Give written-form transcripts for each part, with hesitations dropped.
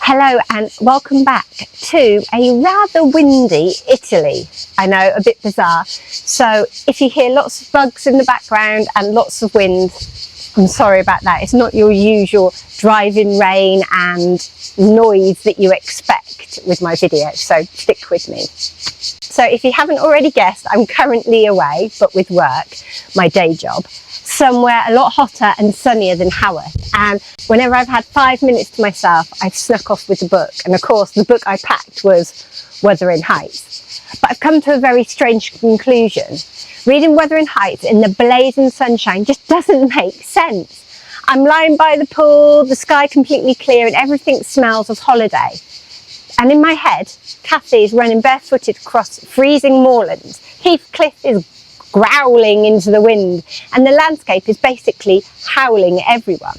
Hello and welcome back to a rather windy Italy. I know, a bit bizarre. So if you hear lots of bugs in the background and lots of wind, I'm sorry about that. It's not your usual driving rain and noise that you expect with my video, so stick with me. So if you haven't already guessed, I'm currently away, but with work, my day job, somewhere a lot hotter and sunnier than Haworth. And whenever I've had 5 minutes to myself, I've snuck off with the book. And of course, the book I packed was Wuthering Heights. But I've come to a very strange conclusion. Reading Wuthering Heights in the blazing sunshine just doesn't make sense. I'm lying by the pool, the sky completely clear, and everything smells of holiday. And in my head, Cathy is running barefooted across freezing moorlands. Heathcliff is growling into the wind, and the landscape is basically howling at everyone.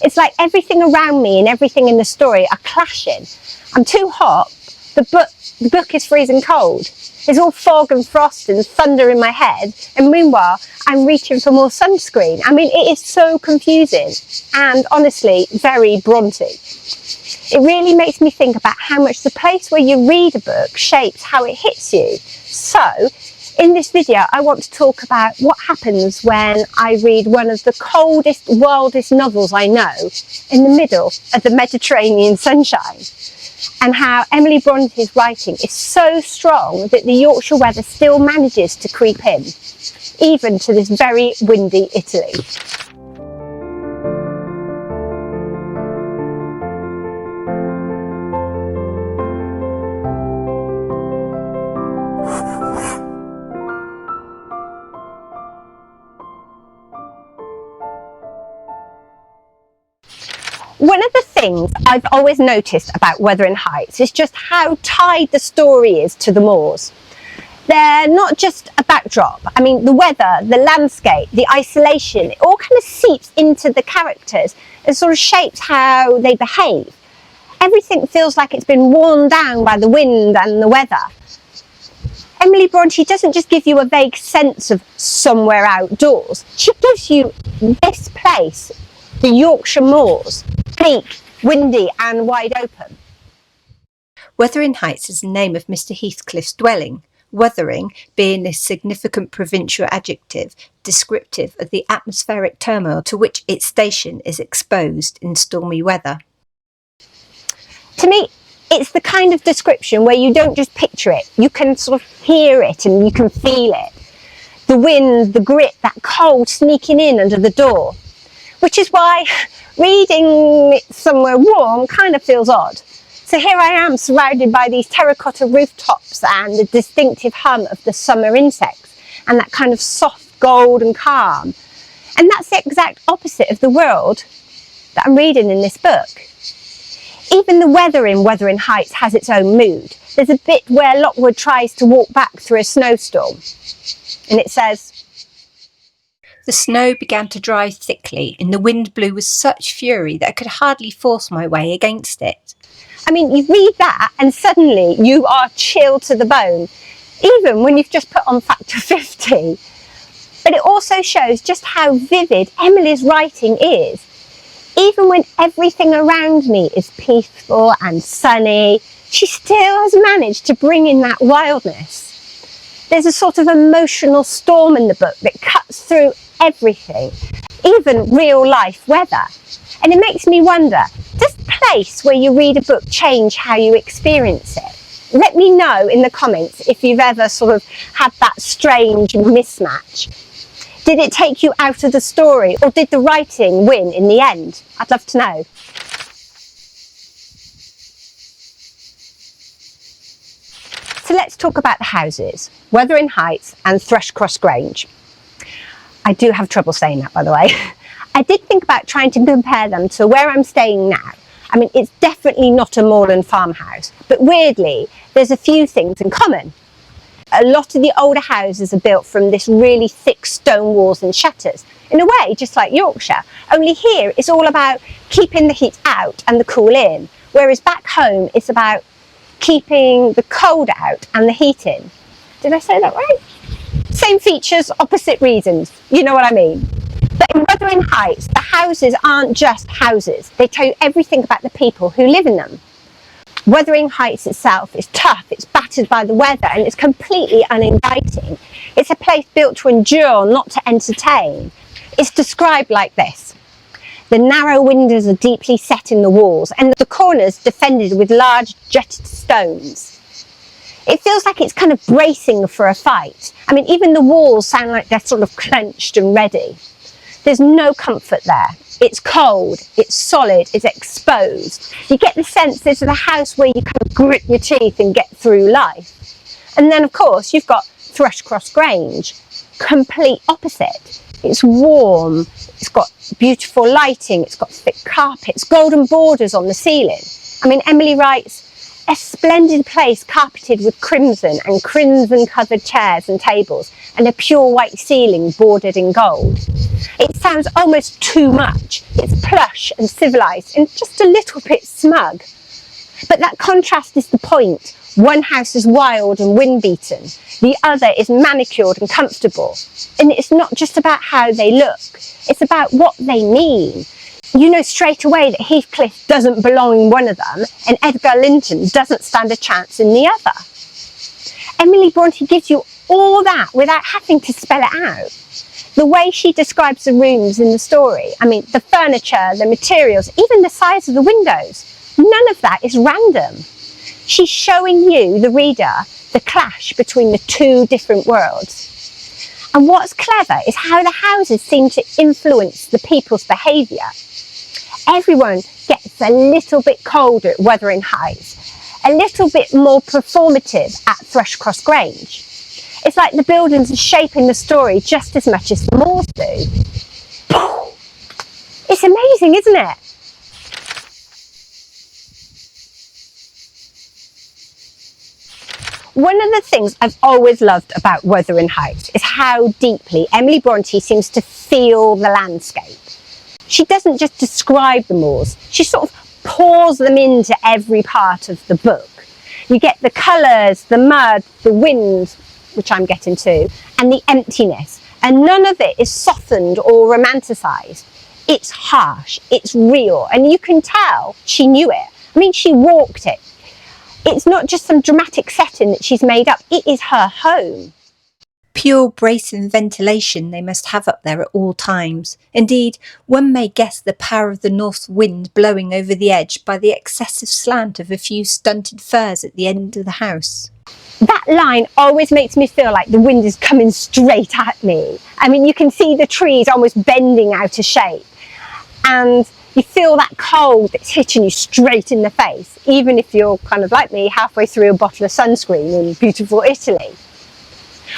It's like everything around me and everything in the story are clashing. I'm too hot, the book is freezing cold. There's all fog and frost and thunder in my head, and meanwhile I'm reaching for more sunscreen. I mean, it is so confusing and honestly very Bronte. It really makes me think about how much the place where you read a book shapes how it hits you. So in this video, I want to talk about what happens when I read one of the coldest, wildest novels I know in the middle of the Mediterranean sunshine, and how Emily Bronte's writing is so strong that the Yorkshire weather still manages to creep in, even to this very windy Italy. One of the things I've always noticed about Wuthering Heights is just how tied the story is to the moors. They're not just a backdrop. I mean, the weather, the landscape, the isolation, it all kind of seeps into the characters and sort of shapes how they behave. Everything feels like it's been worn down by the wind and the weather. Emily Brontë doesn't just give you a vague sense of somewhere outdoors. She gives you this place, the Yorkshire moors, bleak, windy and wide open. Wuthering Heights is the name of Mr. Heathcliff's dwelling, wuthering being a significant provincial adjective descriptive of the atmospheric turmoil to which its station is exposed in stormy weather. To me, it's the kind of description where you don't just picture it, you can sort of hear it and you can feel it. The wind, the grit, that cold sneaking in under the door. Which is why reading it somewhere warm kind of feels odd. So here I am surrounded by these terracotta rooftops and the distinctive hum of the summer insects and that kind of soft gold and calm. And that's the exact opposite of the world that I'm reading in this book. Even the weather in Wuthering Heights has its own mood. There's a bit where Lockwood tries to walk back through a snowstorm and it says, "The snow began to dry thickly, and the wind blew with such fury that I could hardly force my way against it." I mean, you read that and suddenly you are chilled to the bone, even when you've just put on factor 50. But it also shows just how vivid Emily's writing is. Even when everything around me is peaceful and sunny, she still has managed to bring in that wildness. There's a sort of emotional storm in the book that cuts through everything, even real life weather. And it makes me wonder, does the place where you read a book change how you experience it? Let me know in the comments if you've ever sort of had that strange mismatch. Did it take you out of the story, or did the writing win in the end? I'd love to know. So let's talk about the houses, Wuthering Heights and Thrushcross Grange. I do have trouble saying that, by the way. I did think about trying to compare them to where I'm staying now. I mean, it's definitely not a moorland farmhouse, but weirdly, there's a few things in common. A lot of the older houses are built from this really thick stone walls and shutters, in a way just like Yorkshire, only here it's all about keeping the heat out and the cool in, whereas back home it's about keeping the cold out and the heat in. Did I say that right? Same features, opposite reasons, you know what I mean. But in Wuthering Heights, the houses aren't just houses. They tell you everything about the people who live in them. Wuthering Heights itself is tough, it's battered by the weather, and it's completely uninviting. It's a place built to endure, not to entertain. It's described like this. The narrow windows are deeply set in the walls, and the corners defended with large jutted stones. It feels like it's kind of bracing for a fight. I mean, even the walls sound like they're sort of clenched and ready. There's no comfort there. It's cold, it's solid, it's exposed. You get the sense this is a house where you kind of grit your teeth and get through life. And then, of course, you've got Thrushcross Grange, complete opposite. It's warm, it's got beautiful lighting, it's got thick carpets, golden borders on the ceiling. I mean, Emily writes, a splendid place carpeted with crimson and crimson-covered chairs and tables, and a pure white ceiling bordered in gold. It sounds almost too much. It's plush and civilised and just a little bit smug. But that contrast is the point. One house is wild and wind-beaten. The other is manicured and comfortable. And it's not just about how they look. It's about what they mean. You know straight away that Heathcliff doesn't belong in one of them and Edgar Linton doesn't stand a chance in the other. Emily Brontë gives you all that without having to spell it out. The way she describes the rooms in the story, I mean, the furniture, the materials, even the size of the windows, none of that is random. She's showing you, the reader, the clash between the two different worlds. And what's clever is how the houses seem to influence the people's behaviour. Everyone gets a little bit colder at Wuthering Heights, a little bit more performative at Thrushcross Grange. It's like the buildings are shaping the story just as much as the moors do. It's amazing, isn't it? One of the things I've always loved about Wuthering Heights is how deeply Emily Brontë seems to feel the landscape. She doesn't just describe the moors, she sort of pours them into every part of the book. You get the colours, the mud, the wind, which I'm getting to, and the emptiness. And none of it is softened or romanticised. It's harsh, it's real, and you can tell she knew it. I mean, she walked it. It's not just some dramatic setting that she's made up, it is her home. Pure bracing ventilation they must have up there at all times. Indeed, one may guess the power of the north wind blowing over the edge by the excessive slant of a few stunted firs at the end of the house. That line always makes me feel like the wind is coming straight at me. I mean, you can see the trees almost bending out of shape. And you feel that cold that's hitting you straight in the face, even if you're kind of like me, halfway through a bottle of sunscreen in beautiful Italy.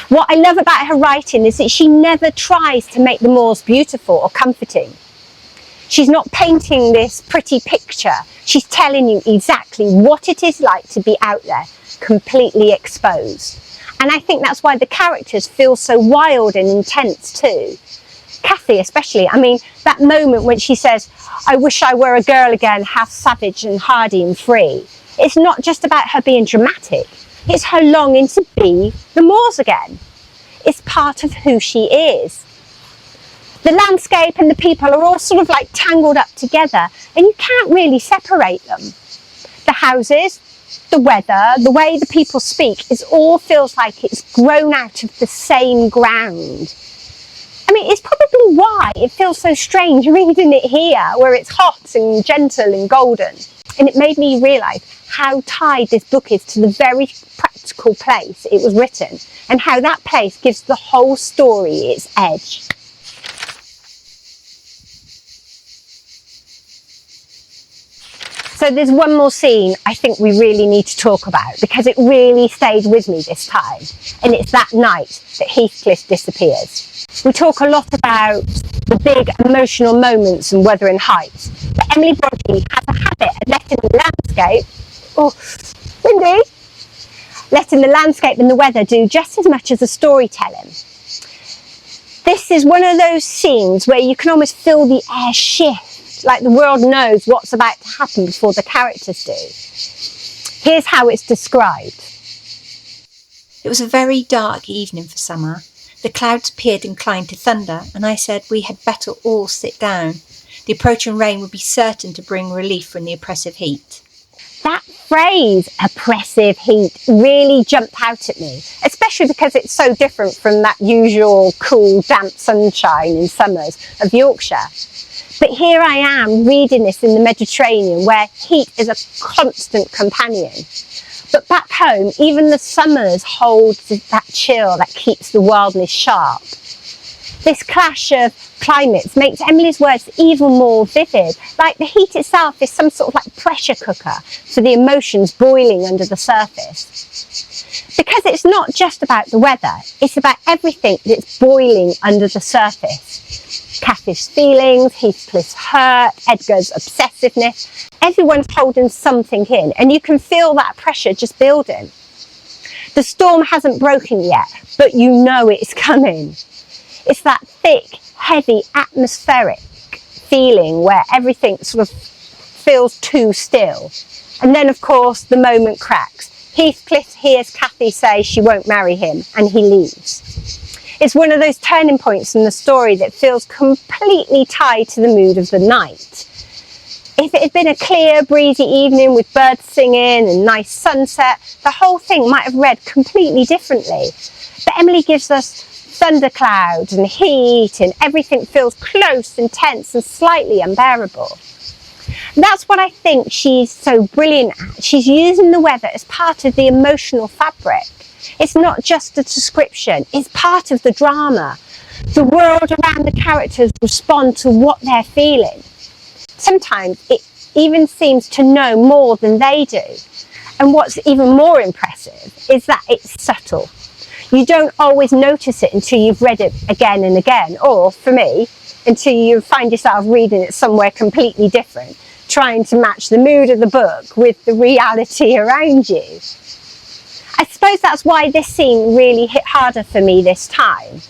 What I love about her writing is that she never tries to make the moors beautiful or comforting. She's not painting this pretty picture. She's telling you exactly what it is like to be out there, completely exposed. And I think that's why the characters feel so wild and intense too. Cathy especially, I mean, that moment when she says, I wish I were a girl again, half savage and hardy and free. It's not just about her being dramatic. It's her longing to be the moors again. It's part of who she is. The landscape and the people are all sort of like tangled up together, and you can't really separate them. The houses, the weather, the way the people speak, it all feels like it's grown out of the same ground. I mean, it's probably why it feels so strange reading it here, where it's hot and gentle and golden. And it made me realise how tied this book is to the very practical place it was written, and how that place gives the whole story its edge. So there's one more scene I think we really need to talk about, because it really stayed with me this time, and it's that night that Heathcliff disappears. We talk a lot about the big emotional moments in Wuthering Heights, but Emily Brontë has a habit of letting the landscape and the weather do just as much as the storytelling. This is one of those scenes where you can almost feel the air shift, like the world knows what's about to happen before the characters do. Here's how it's described. It was a very dark evening for summer. The clouds appeared inclined to thunder, and I said we had better all sit down. The approaching rain would be certain to bring relief from the oppressive heat. That phrase oppressive heat really jumped out at me, especially because it's so different from that usual cool, damp sunshine in summers of Yorkshire. But here I am reading this in the Mediterranean, where heat is a constant companion. But back home, even the summers hold that chill that keeps the wildness sharp. This clash of climates makes Emily's words even more vivid, like the heat itself is some sort of like pressure cooker for the emotions boiling under the surface. Because it's not just about the weather, it's about everything that's boiling under the surface. Cathy's feelings, Heathcliff's hurt, Edgar's obsessiveness, everyone's holding something in, and you can feel that pressure just building. The storm hasn't broken yet, but you know it's coming. It's that thick, heavy, atmospheric feeling where everything sort of feels too still. And then, of course, the moment cracks. Heathcliff hears Cathy say she won't marry him, and he leaves. It's one of those turning points in the story that feels completely tied to the mood of the night. If it had been a clear, breezy evening with birds singing and nice sunset, the whole thing might have read completely differently. But Emily gives us thunderclouds and heat, and everything feels close and tense and slightly unbearable. That's what I think she's so brilliant at. She's using the weather as part of the emotional fabric. It's not just a description, it's part of the drama. The world around the characters respond to what they're feeling. Sometimes it even seems to know more than they do. And what's even more impressive is that it's subtle. You don't always notice it until you've read it again and again, or for me, until you find yourself reading it somewhere completely different, trying to match the mood of the book with the reality around you. I suppose that's why this scene really hit harder for me this time.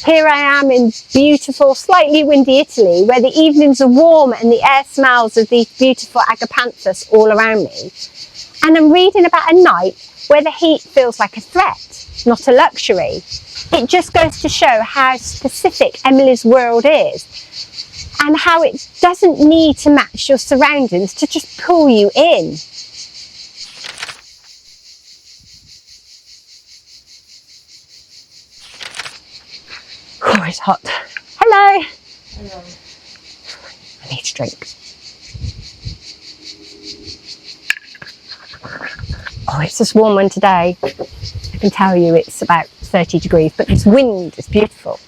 Here I am in beautiful, slightly windy Italy, where the evenings are warm and the air smells of these beautiful agapanthus all around me. And I'm reading about a night where the heat feels like a threat, not a luxury. It just goes to show how specific Emily's world is, and how it doesn't need to match your surroundings to just pull you in. Oh, it's hot. Hello. Hello. I need a drink. Oh, it's this warm one today. I can tell you it's about 30 degrees, but this wind is beautiful.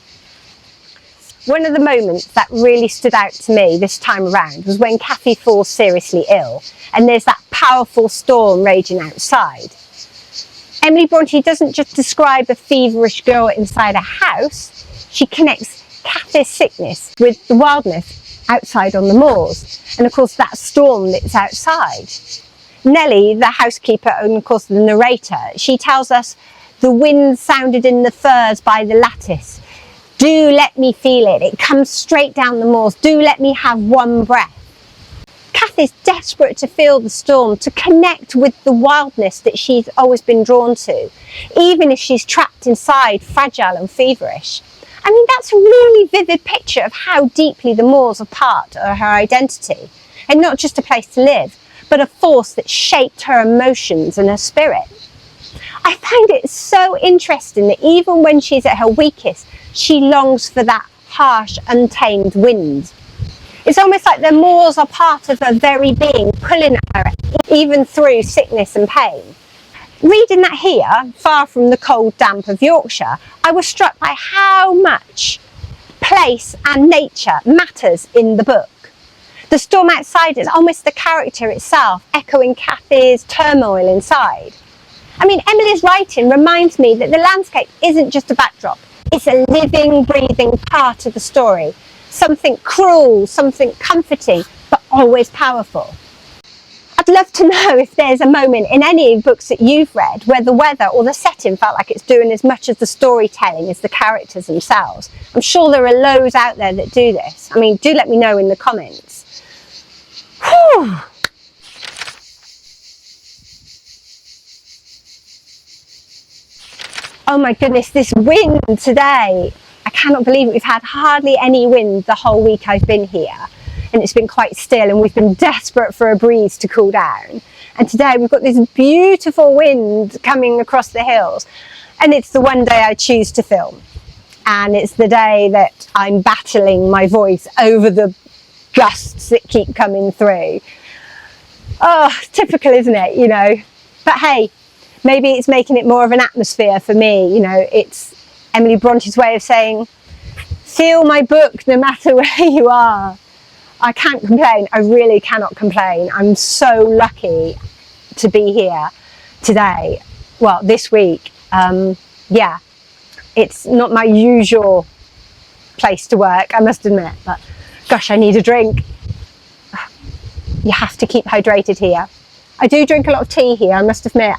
One of the moments that really stood out to me this time around was when Cathy falls seriously ill and there's that powerful storm raging outside. Emily Brontë doesn't just describe a feverish girl inside a house, she connects Cathy's sickness with the wildness outside on the moors, and of course that storm that's outside. Nellie, the housekeeper and of course the narrator, she tells us the wind sounded in the firs by the lattice. Do let me feel it. It comes straight down the moors. Do let me have one breath. Cathy's desperate to feel the storm, to connect with the wildness that she's always been drawn to, even if she's trapped inside, fragile and feverish. I mean, that's a really vivid picture of how deeply the moors are part of her identity, and not just a place to live, but a force that shaped her emotions and her spirit. I find it so interesting that even when she's at her weakest, she longs for that harsh, untamed wind. It's almost like the moors are part of her very being, pulling at her, even through sickness and pain. Reading that here, far from the cold damp of Yorkshire, I was struck by how much place and nature matters in the book. The storm outside is almost the character itself, echoing Cathy's turmoil inside. I mean, Emily's writing reminds me that the landscape isn't just a backdrop, it's a living, breathing part of the story. Something cruel, something comforting, but always powerful. I'd love to know if there's a moment in any books that you've read where the weather or the setting felt like it's doing as much of the storytelling as the characters themselves. I'm sure there are loads out there that do this. I mean, do let me know in the comments. Whew. Oh my goodness, this wind today. I cannot believe it. We've had hardly any wind the whole week I've been here. and it's been quite still, and we've been desperate for a breeze to cool down. And today we've got this beautiful wind coming across the hills, and it's the one day I choose to film. And it's the day that I'm battling my voice over the gusts that keep coming through. Oh, typical, isn't it? You know, but hey, maybe it's making it more of an atmosphere for me. You know, it's Emily Bronte's way of saying, feel my book no matter where you are. I can't complain. I really cannot complain. I'm so lucky to be here today. Well, this week. Yeah, it's not my usual place to work, I must admit, but gosh, I need a drink. You have to keep hydrated here. I do drink a lot of tea here, I must admit.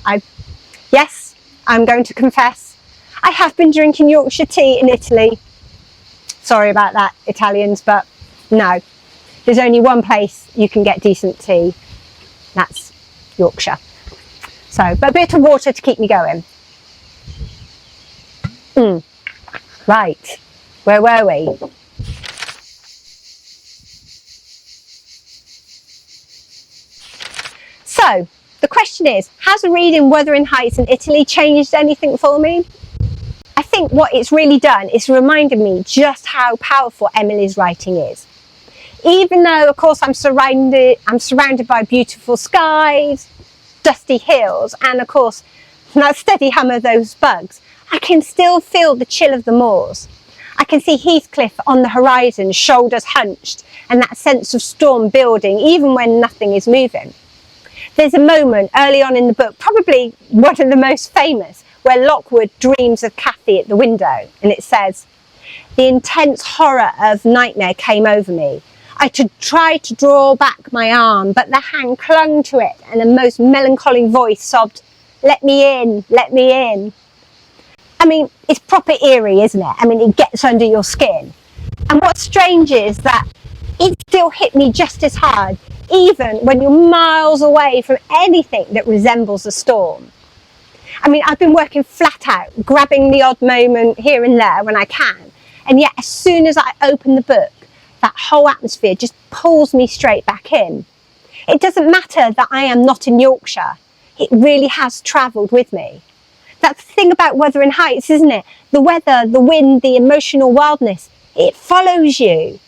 Yes, I'm going to confess, I have been drinking Yorkshire tea in Italy. Sorry about that, Italians, but no. There's only one place you can get decent tea. That's Yorkshire. So, but a bit of water to keep me going. Right, where were we? So, the question is, has reading Wuthering Heights in Italy changed anything for me? I think what it's really done is reminded me just how powerful Emily's writing is. Even though, of course, I'm surrounded by beautiful skies, dusty hills, and of course, that steady hum of those bugs, I can still feel the chill of the moors. I can see Heathcliff on the horizon, shoulders hunched, and that sense of storm building, even when nothing is moving. There's a moment early on in the book, probably one of the most famous, where Lockwood dreams of Cathy at the window, and it says, "The intense horror of nightmare came over me. I tried to draw back my arm, but the hand clung to it, and a most melancholy voice sobbed, 'Let me in, let me in.'" I mean, it's proper eerie, isn't it? I mean, it gets under your skin. And what's strange is that it still hit me just as hard, even when you're miles away from anything that resembles a storm. I mean, I've been working flat out, grabbing the odd moment here and there when I can. And yet, as soon as I open the book, that whole atmosphere just pulls me straight back in. It doesn't matter that I am not in Yorkshire. It really has travelled with me. That's the thing about Wuthering Heights, isn't it? The weather, the wind, the emotional wildness, it follows you.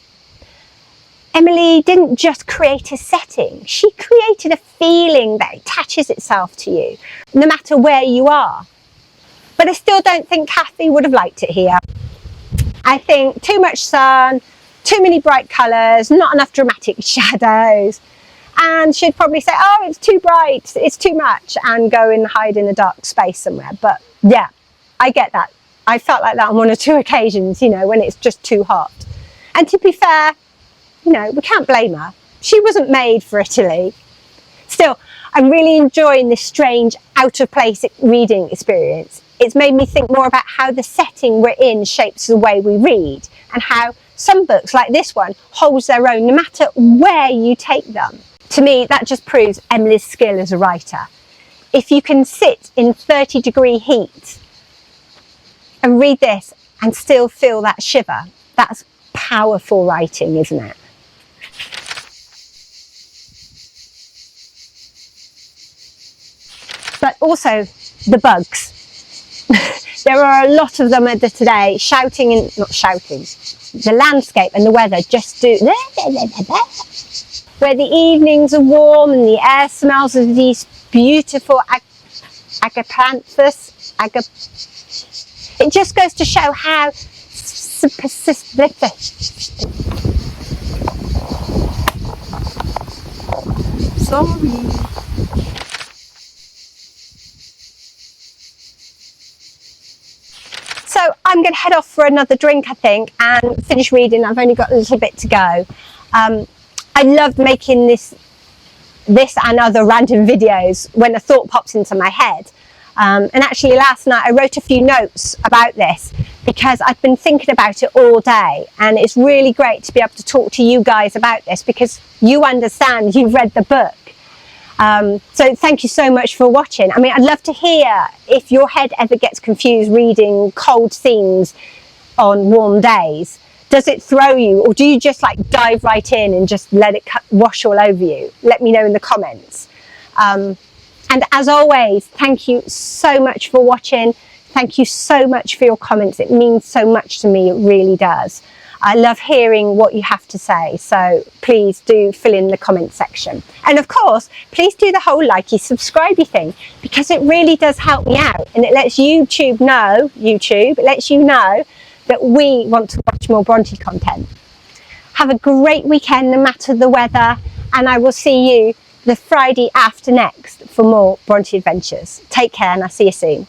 Emily didn't just create a setting, she created a feeling that attaches itself to you, no matter where you are. But I still don't think Cathy would have liked it here. I think too much sun, too many bright colours, not enough dramatic shadows. And she'd probably say, "Oh, it's too bright, it's too much," and go and hide in a dark space somewhere. But yeah, I get that. I felt like that on one or two occasions, you know, when it's just too hot. And to be fair, you know, we can't blame her. She wasn't made for Italy. Still, I'm really enjoying this strange, out-of-place reading experience. It's made me think more about how the setting we're in shapes the way we read, and how some books, like this one, holds their own no matter where you take them. To me, that just proves Emily's skill as a writer. If you can sit in 30-degree heat and read this and still feel that shiver, that's powerful writing, isn't it? But also the bugs. There are a lot of them today shouting and not shouting. The landscape and the weather just do. Where the evenings are warm and the air smells of these beautiful agapanthus. It just goes to show how Sorry. So I'm going to head off for another drink, I think, and finish reading. I've only got a little bit to go. I love making this and other random videos when a thought pops into my head. And actually last night I wrote a few notes about this because I've been thinking about it all day, and it's really great to be able to talk to you guys about this because you understand, you've read the book. So thank you so much for watching. I mean, I'd love to hear if your head ever gets confused reading cold scenes on warm days. Does it throw you, or do you just like dive right in and just let it wash all over you? Let me know in the comments. And as always, thank you so much for watching. Thank you so much for your comments. It means so much to me, it really does. I love hearing what you have to say, so please do fill in the comment section. And of course, please do the whole likey, subscribey thing, because it really does help me out, and it lets YouTube know, it lets you know that we want to watch more Bronte content. Have a great weekend, no matter the weather, and I will see you the Friday after next for more Bronte adventures. Take care, and I'll see you soon.